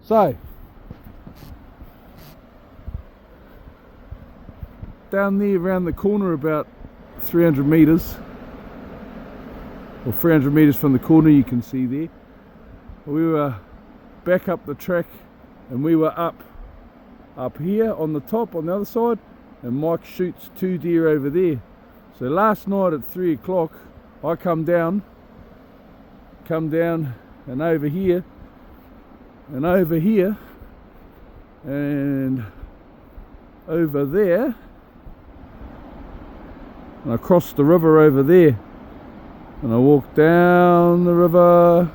So, down there around the corner about 300 metres, or 300 metres from the corner you can see there, we were back up the track and we were up here on the top on the other side, and Mike shoots 2 deer over there. So last night at 3 o'clock I come down and over here and over here and over there, and I crossed the river over there and I walked down the river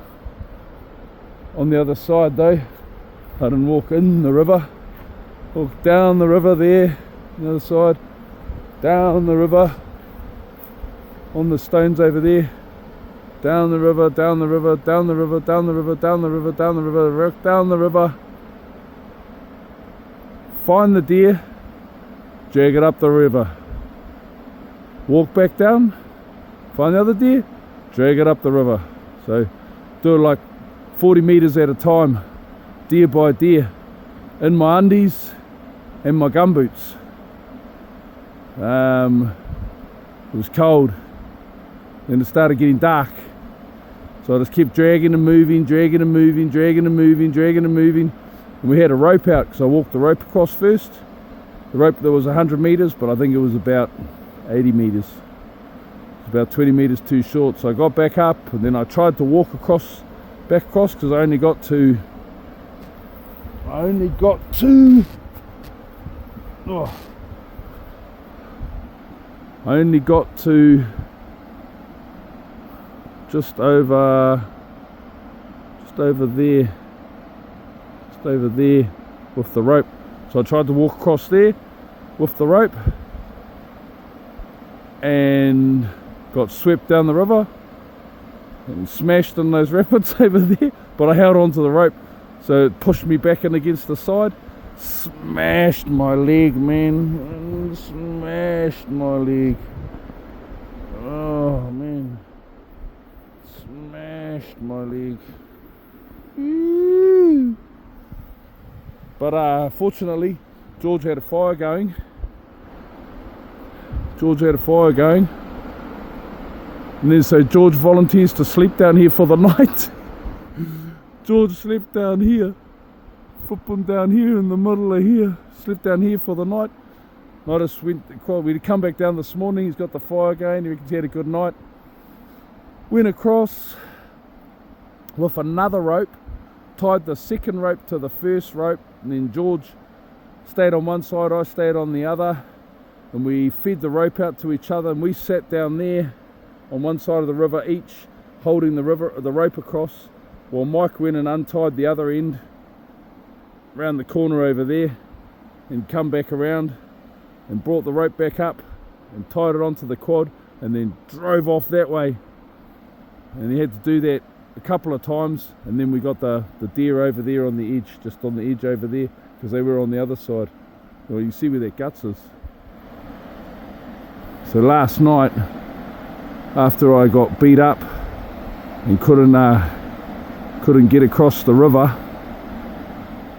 on the other side though. I didn't walk in the river, walked down the river there on the other side, down the river on the stones over there, down the river, down the river, down the river, down the river, down the river, down the river, down the river, find the deer, drag it up the river, walk back down, find the other deer, drag it up the river. So do it like 40 metres at a time, deer by deer, in my undies and my gumboots. It was cold, then it started getting dark, so I just kept dragging and moving, dragging and moving, dragging and moving, dragging and moving, and we had a rope out because I walked the rope across first. The rope that was 100 metres, but I think it was about 80 metres. It's about 20 metres too short, so I got back up and then I tried to walk back across because I only got to just over there with the rope. So I tried to walk across there with the rope and got swept down the river and smashed in those rapids over there, but I held on to the rope, so it pushed me back in against the side, smashed my leg, man, smashed my leg, oh man, smashed my leg. But fortunately George had a fire going. And then so George volunteers to sleep down here for the night. George slept down here, flipping down here in the middle of here, slept down here for the night. I just we'd come back down this morning, he's got the fire going, he reckons he had a good night. Went across with another rope, tied the second rope to the first rope, and then George stayed on one side, I stayed on the other, and we fed the rope out to each other, and we sat down there on one side of the river each, holding the rope across, while Mike went and untied the other end around the corner over there and come back around and brought the rope back up and tied it onto the quad and then drove off that way. And he had to do that a couple of times, and then we got the deer over there on the edge, just on the edge over there, because they were on the other side. Well, you see where that guts is. So last night, after I got beat up and couldn't get across the river,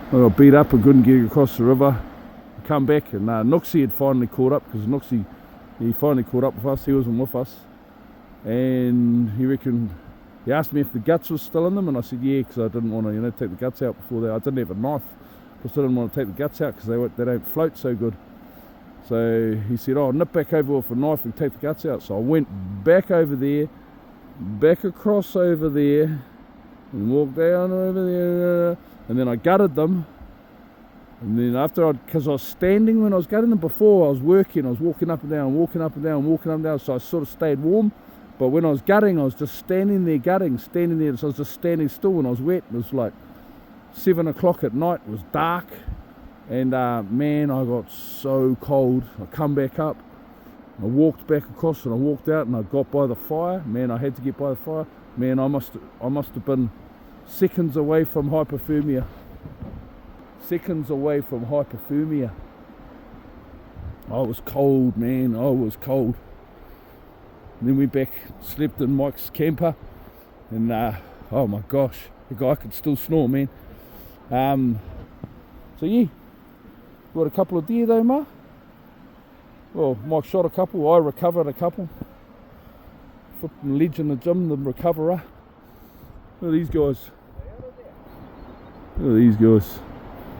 I got beat up and couldn't get across the river, I come back and Nooksy had finally caught up, because Nooksy, he finally caught up with us, he wasn't with us, and he asked me if the guts was still in them, and I said yeah, because I didn't want to take the guts out before that. I didn't have a knife, I still didn't want to take the guts out because they don't float so good. So he said, oh, nip back over with a knife and take the guts out. So I went back over there, back across over there, and walked down over there, and then I gutted them. And then because I was standing when I was gutting them before, I was walking up and down, so I sort of stayed warm. But when I was gutting, I was just standing there, so I was just standing still when I was wet. It was like 7 o'clock at night, it was dark. And man, I got so cold. I come back up, I walked back across and I walked out and I got by the fire. Man, I had to get by the fire. Man, I must have been seconds away from hypothermia. I was cold, man, I was cold. And then we back, slept in Mike's camper, and oh my gosh, the guy could still snore, man. So yeah, got a couple of deer though, Ma. Well, Mike shot a couple, I recovered a couple. Flipping ledge in the gym, the recoverer. Look at these guys. Look at these guys.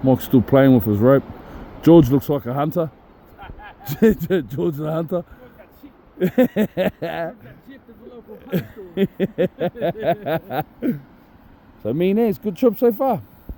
Mike's still playing with his rope. George looks like a hunter. George's a hunter. So me and Ez, good trip so far.